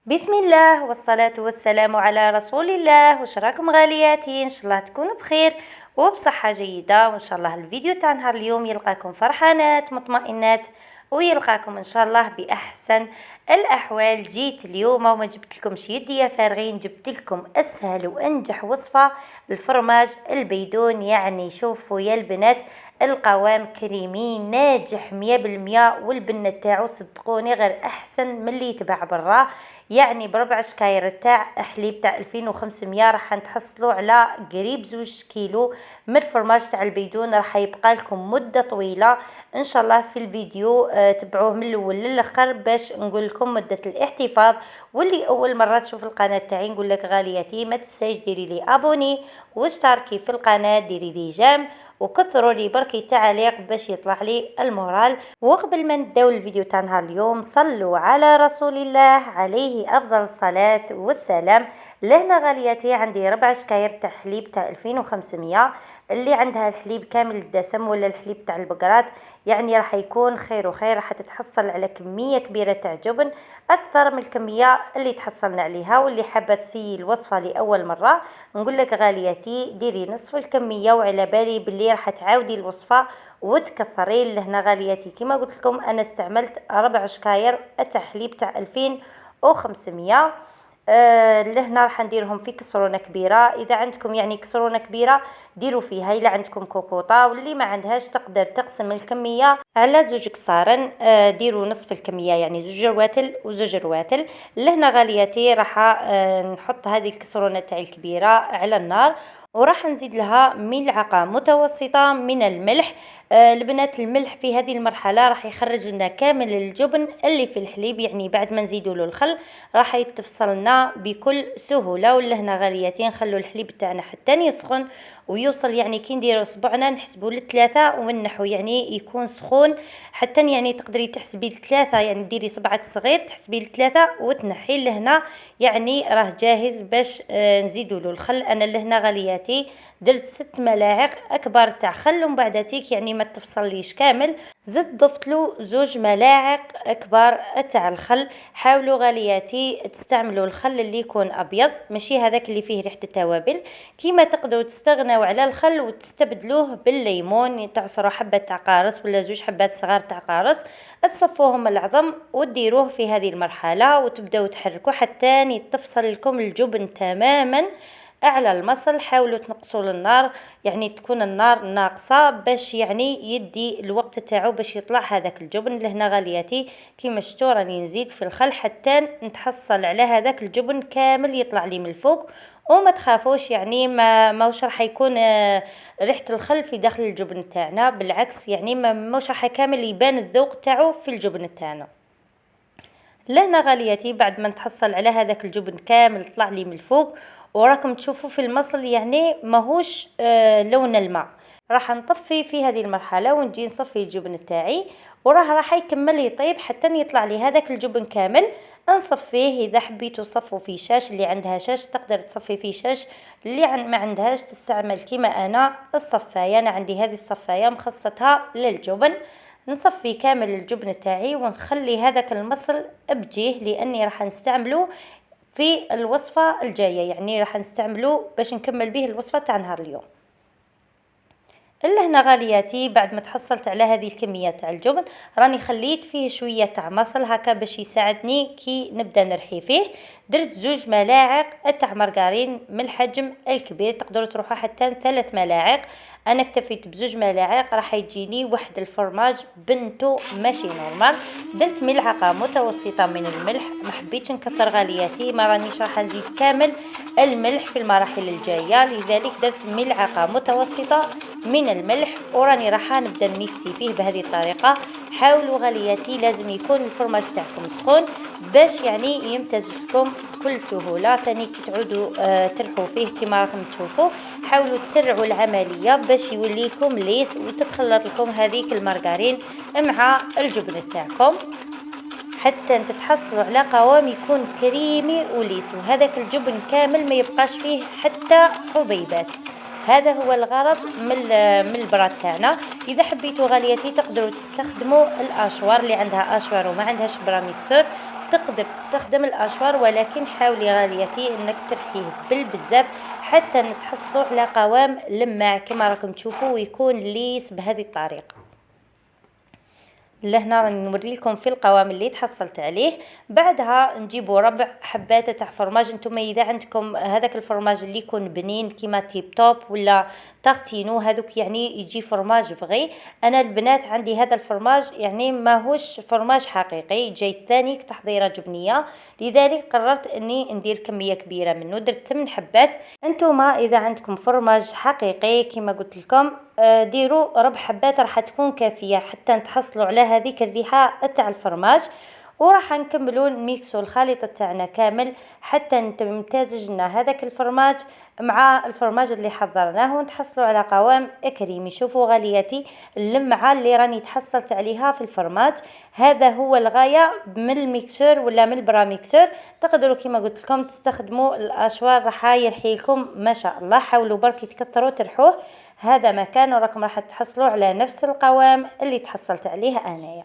بسم الله والصلاة والسلام على رسول الله. واش راكم غالياتي؟ ان شاء الله تكونوا بخير وبصحة جيدة، وان شاء الله الفيديو تاع نهار اليوم يلقاكم فرحانات مطمئنات ويلقاكم ان شاء الله باحسن الاحوال. جيت اليوم وما جبت لكمش يدي فارغين، جبت لكم اسهل وانجح وصفة الفرماج البيدون. يعني شوفوا يا البنات، القوام كريمي ناجح 100%، والبنة تاعو صدقوني غير احسن من اللي يتباع برا. يعني بربع شكاير تاع حليب تاع 2500 راح نتحصلوا على قريب 2 كيلو من الفرماج تاع البيدون. راح يبقى لكم مدة طويلة ان شاء الله في الفيديو. تبعوه من الاول للاخر باش نقول لكم مدة الاحتفاظ. واللي اول مرة تشوف القناة تاعي نقول لك غالياتي ما تنسايش ديري لي ابوني واشتركي في القناة، ديري لي جيم وكثروا لي بركي تعليق باش يطلع لي المورال. وقبل ما نبداو الفيديو تاع نهار اليوم صلوا على رسول الله عليه افضل الصلاة والسلام. لهنا غالياتي عندي 4 شكاير تاع حليب تاع 2500، اللي عندها الحليب كامل الدسم ولا الحليب تاع البقرات يعني راح يكون خير وخير. راح تتحصل على كمية كبيرة تاع جبن اكثر من الكمية اللي تحصلنا عليها. واللي حابة تسيي الوصفة لأول مرة نقول لك غالياتي ديري نصف الكمية، وعلى بالي باللي راح تعاودي الوصفة وتكثري. لهنا غالياتي كما قلت لكم انا استعملت 4 شكاير تاع حليب تاع 2500. لهنا راح نديرهم في كسرونه كبيره. اذا عندكم يعني كسرونه كبيره ديروا فيها، الا عندكم كوكوطه واللي ما عندهاش تقدر تقسم الكميه على 2 كسارن. ديروا نصف الكميه يعني 2 رواتل و2 رواتل. لهنا غالياتي راح نحط هذه الكسرونه تاع الكبيره على النار، وراح نزيد لها ملعقة متوسطة من الملح. البنات الملح في هذه المرحلة راح يخرج لنا كامل الجبن اللي في الحليب، يعني بعد ما نزيدوا له الخل راح يتفصل لنا بكل سهولة. ولهنا غالياتين نخلوا الحليب تاعنا حتى يسخن ويوصل، يعني كي نديروا صبعنا نحسبوا ل3 ونحو يعني يكون سخون حتى يعني تقدري تحسبي ل3، يعني ديري صبعك صغير تحسبي ل3 وتنحي. لهنا يعني راه جاهز باش نزيدوا له الخل. انا لهنا غالياتي درت 6 ملاعق اكبر تاع خل، ومن بعد يعني ما تفصليش كامل زدت ضفت له 2 ملاعق اكبر تاع الخل. حاولوا غالياتي تستعملوا الخل اللي يكون ابيض ماشي هذاك اللي فيه ريحه التوابل. كيما تقدروا تستغنوا على الخل وتستبدلوه بالليمون، تعصروا حبه تاع قارص ولا 2 حبات صغار تاع قارص، تصفوهم العظم وديروه في هذه المرحله وتبداو تحركوا حتى تفصل لكم الجبن تماما اعلى المصل. حاولوا تنقصوا النار، يعني تكون النار ناقصه باش يعني يدي الوقت تاعو باش يطلع هذاك الجبن. لهنا غالياتي كيما شفتوا راني نزيد في الخل حتى نتحصل على هذاك الجبن كامل يطلع لي من الفوق. وما تخافوش يعني ماوش راح يكون ريحه الخل في داخل الجبن تاعنا، بالعكس يعني ماوش راح كامل يبان الذوق تاعو في الجبن تاعنا. لهنا غالياتي بعد ما نتحصل على هذاك الجبن كامل طلع لي من الفوق وراكم تشوفوا في المصل يعني ماهوش لون الماء، راح نطفي في هذه المرحله ونجي نصفي الجبن تاعي راح يكمل يطيب حتى يطلع لي هذاك الجبن كامل. نصفيه. اذا حبيتوا صفوا في شاش، اللي عندها شاش تقدر تصفي في شاش، اللي ما عندهاش تستعمل كيما انا الصفايه. انا عندي هذه الصفايه مخصصتها للجبن. نصفي كامل الجبن تاعي ونخلي هذاك المصل بجيه لاني راح نستعمله في الوصفة الجاية، يعني راح نستعمله باش نكمل به الوصفة تاع نهار اليوم. إلا هنا غالياتي بعد ما تحصلت على هذه الكمية تاع الجبن راني خليت فيه شوية تاع مصل هكا باش يساعدني كي نبدا نرحي فيه. درت 2 ملاعق تاع مرقارين من الحجم الكبير، تقدروا تروحوا حتى 3 ملاعق. انا اكتفيت ب2 ملاعق راح يجيني واحد الفرماج بنتو ماشي نورمال. درت ملعقة متوسطة من الملح، ما حبيتش نكثر غالياتي، ما رانيش راح نزيد كامل الملح في المراحل الجاية، لذلك درت ملعقة متوسطة من الملح وراني راح نبدا نميكسي فيه بهذه الطريقه. حاولوا غالياتي لازم يكون الفرماج تاعكم سخون باش يعني يمتزج لكم بكل سهوله. ثاني كي تعودوا ترحوا فيه كما راكم تشوفوا حاولوا تسرعوا العمليه باش يوليكم ليس وتتخلط لكم هذيك المارغرين مع الجبن تاعكم حتى تتحصلوا على قوام يكون كريمي وليس، وهذاك الجبن كامل ما يبقاش فيه حتى حبيبات. هذا هو الغرض من البراد تاعنا. اذا حبيتوا غالياتي تقدروا تستخدموا الاشوار، اللي عندها اشوار وما عندهاش براميكسور تقدر تستخدم الاشوار، ولكن حاولي غاليتي انك ترحيه بالبزاف حتى نتحصلوا على قوام لماع كما راكم تشوفوا ويكون ليس بهذه الطريقه. لهنا راني نوري لكم في القوام اللي تحصلت عليه. بعدها نجيبوا ربع حبات تاع فرماج. انتم اذا عندكم هذاك الفرماج اللي يكون بنين كيما تيب توب ولا تارتينو هذوك يعني يجي فرماج فغي، انا البنات عندي هذا الفرماج يعني ماهوش فرماج حقيقي، جاي ثاني تحضيره جبنيه، لذلك قررت اني ندير كميه كبيره منه، درت 8 حبات. انتوما اذا عندكم فرماج حقيقي كما قلت لكم ديروا ربع حبات راح تكون كافيه حتى نتحصلوا على هذيك الريحه تاع الفرماج. وراح نكملوا نميكسوا الخليط تاعنا كامل حتى نمتزج لنا هذاك الفرماج مع الفرماج اللي حضرناه ونتحصلوا على قوام كريمي. شوفوا غالياتي اللمعه اللي راني تحصلت عليها في الفرماج، هذا هو الغايه من الميكسور ولا من البراميكسور. تقدروا كما قلت لكم تستخدموا الاشوار راح يرحي لكم ما شاء الله، حاولوا برك تكثروا ترحوه. هذا مكان وراكم راح تحصلوا على نفس القوام اللي تحصلت عليه انايا.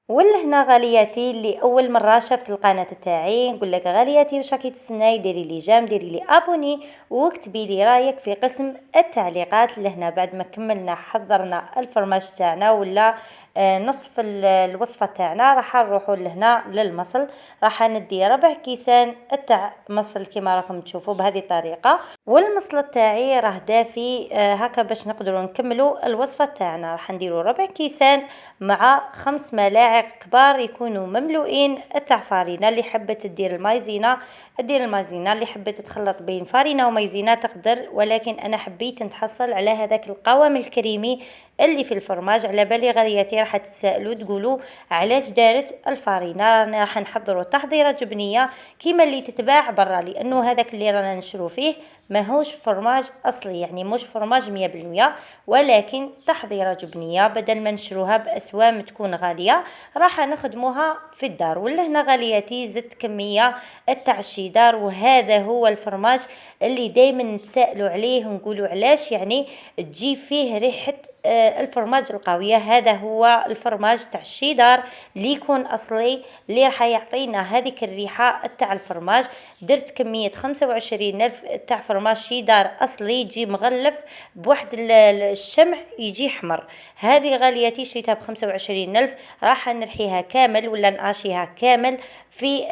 ولهنا غالياتي اللي اول مره شافت القناه تاعي نقول لك غالياتي واش راكي تسناي، ديري لي جيم، ديري لي ابوني، واكتبي لي رايك في قسم التعليقات. لهنا بعد ما كملنا حضرنا الفرماج تاعنا ولا نصف الوصفه تاعنا راح نروحوا لهنا للمصل. راح ندي ربع كيسان تاع مصل كما راكم تشوفوا بهذه الطريقه، والمصل تاعي راه دافي هكا باش نقدروا نكملوا الوصفه تاعنا. راح نديروا ربع كيسان مع 5 ملاعق كبار يكونوا مملوئين تاع فارينه. اللي حبت تدير المايزينا دير المايزينا، اللي حبت تخلط بين فارينه ومايزينا تقدر، ولكن انا حبيت نتحصل على هذاك القوام الكريمي اللي في الفرماج. على بالي غالياتي راح تسالوا تقولوا علاش دارت الفارينه، رانا راح نحضروا تحضيره جبنيه كيما اللي تتباع برا، لانه هذاك اللي رانا نشرو فيه ماهوش فرماج اصلي، يعني مش فرماج 100%، ولكن تحضيره جبنيه بدل ما نشروها باسوام تكون غاليه راح نخدموها في الدار. ولهنا غالياتي زدت كميه تاع الشيدار، وهذا هو الفرماج اللي دائما نتسائلوا عليه ونقولوا علاش يعني تجي فيه ريحه الفرماج القويه. هذا هو الفرماج تاع الشيدار اللي يكون اصلي اللي راح يعطينا هذيك الريحه تاع الفرماج. درت كميه 25,000 تاع فرماج شيدار اصلي يجي مغلف بواحد الشمع يجي حمر. هذه غالياتي شريتها ب25,000، راح نرحيها كامل ولا نعاشيها كامل في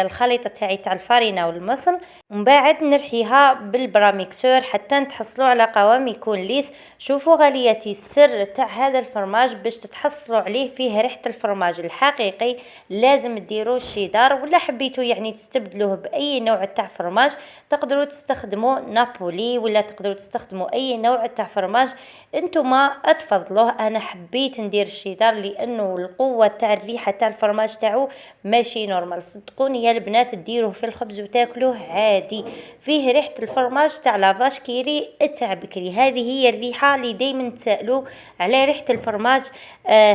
الخليطه تاعي تاع الفارينه والمصل، ومن بعد نرحيها بالبراميكسور حتى نتحصلوا على قوام يكون ليس. شوفوا غالياتي السر تاع هذا الفرماج باش تتحصلوا عليه فيه ريحه الفرماج الحقيقي لازم ديروا الشيدار، ولا حبيتوا يعني تستبدلوه باي نوع تاع فرماج تقدروا تستخدموا نابولي ولا تقدروا تستخدموا اي نوع تاع فرماج انتما تفضلوه. انا حبيت ندير الشيدار لانه القوه تاع الريحه تاع الفرماج تاعو ماشي نورمال. صدقوني يا البنات ديروه في الخبز وتاكلوه عادي، فيه ريحه الفرماج تاع لافاش كيري تاع بكري. هذه هي الريحه اللي دائما تسالوا على ريحه الفرماج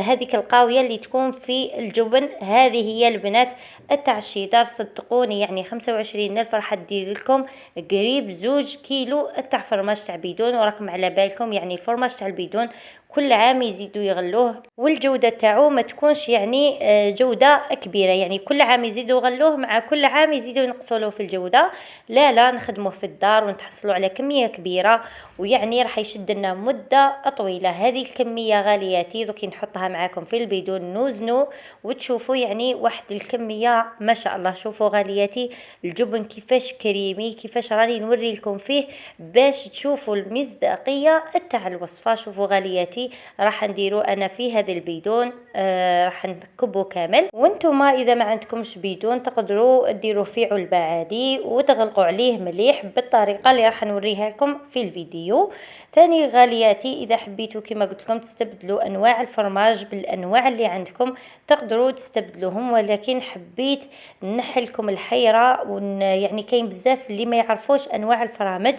هذيك القاويه اللي تكون في الجبن، هذه هي البنات تاع الشيدار. صدقوني يعني 25,000 راح تدير لكم قريب 2 كيلو تاع فرماج تاع بيدون. وراكم على بالكم يعني الفرماج تاع البيدون كل عام يزيدوا يغلوه والجودة تاعو ما تكونش يعني جودة كبيرة، يعني كل عام يزيدوا يغلوه مع كل عام يزيدوا ينقصوا له في الجودة. لا نخدموه في الدار ونتحصلوا على كمية كبيرة، ويعني راح يشد لنا مدة طويلة. هذه الكمية غالياتي دوكي نحطها معاكم في البيدون نوزنو وتشوفوا يعني واحد الكمية ما شاء الله. شوفوا غالياتي الجبن كيفاش كريمي، كيفاش راني نوري لكم فيه باش تشوفوا المصداقية تاع الوصفة. شوفوا غالياتي راح نديرو انا في هذا البيدون راح نكبه كامل، وانتم اذا ما عندكمش بيدون تقدروا ديروا فيه علبه عادي وتغلقوا عليه مليح بالطريقه اللي راح نوريها لكم في الفيديو. ثاني غالياتي اذا حبيتوا كما قلت لكم تستبدلوا انواع الفرماج بالانواع اللي عندكم تقدروا تستبدلوهم، ولكن حبيت نحلكم الحيره يعني كاين بزاف اللي ما يعرفوش انواع الفرامج.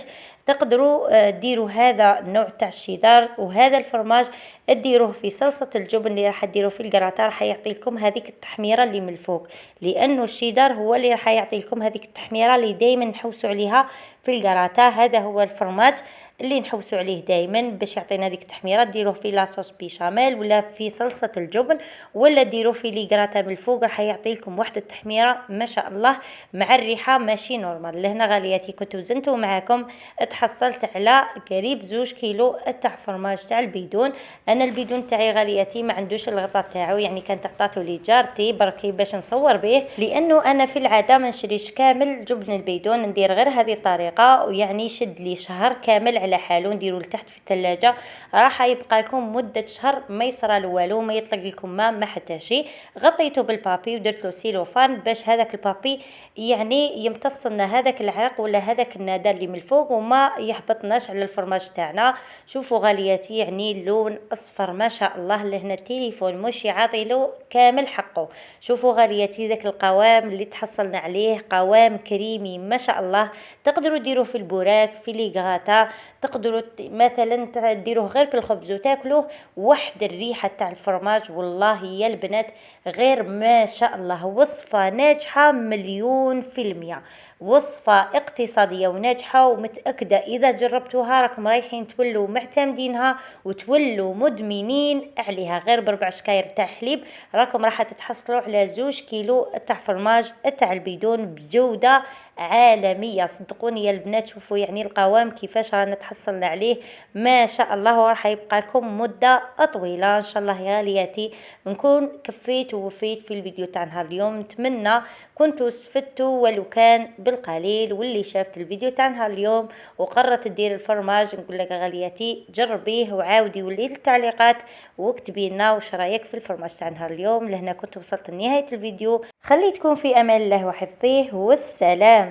تقدروا ديروا هذا النوع تاع الشيدار وهذا الفرماج ديروه في صلصه الجبن اللي راح ديروه في الكراطه، راح يعطي لكم هذيك التحميره اللي من الفوق، لانه الشيدار هو اللي راح يعطي لكم هذيك التحميره اللي دائما نحوسوا عليها في الكراطه. هذا هو الفرماج اللي نحوسوا عليه دائما باش يعطينا ديك التحميره. ديروه في لاصوص بيشاميل ولا في صلصه الجبن، ولا ديروه في لي غراتا من الفوق، راح يعطي لكم واحد التحميره ما شاء الله مع الريحه ماشي نورمال. لهنا غالياتي كنت وزنته معاكم، تحصلت على قريب 2 كيلو تاع فرماج تاع البيدون. انا البيدون تاعي غالياتي ما عندوش الغطاء تاعو، يعني كانت عطاتو لي جارتي بركي باش نصور به، لانه انا في العاده ما نشريش كامل جبن البيدون، ندير غير هذه الطريقه، ويعني يشد لي شهر كامل على حاله، نديرو لتحت في الثلاجه راح يبقى لكم مده شهر ما يصرى والو، ما يطلق لكم ما حتى شيء. غطيته بالبابي ودرت له سيلوفان باش هذاك البابي يعني يمتص لنا هذاك العرق ولا هذاك الندى اللي من الفوق وما يهبطناش على الفرماج تاعنا. شوفوا غالياتي يعني اللون اصفر ما شاء الله، لهنا التليفون مش يعطي له كامل حقه. شوفوا غالياتي ذاك القوام اللي تحصلنا عليه، قوام كريمي ما شاء الله. تقدروا ديروه في البوراك في لي غاتا، تقدروا مثلا ديروه غير في الخبز وتاكلوه. واحد الريحه تاع الفرماج والله يا البنات غير ما شاء الله. وصفه ناجحه 100%، وصفة اقتصادية وناجحة ومتأكدة إذا جربتوها راكم رايحين تولوا معتمدينها وتولوا مدمنين عليها. غير ب4 شكاير تاع حليب راكم راح تتحصلوا على 2 كيلو تاع فرماج تاع البيدون بجودة عالمية. صدقوني يا البنات، شوفوا يعني القوام كيفاش رانا تحصلنا عليه ما شاء الله، وراح يبقى لكم مدة طويلة ان شاء الله. يا غالياتي نكون كفيت ووفيت في الفيديو تاع نهار اليوم، نتمنى كنتوا استفدتوا ولو كان بالقليل. واللي شافت الفيديو تاع نهار اليوم وقررت تدير الفرماج، نقول لك غالياتي جربيه وعاودي ولي التعليقات واكتبي لنا واش رايك في الفرماج تاع نهار اليوم. لهنا كنت وصلت لنهاية الفيديو، خليتكم في امان الله وحفظه، والسلام.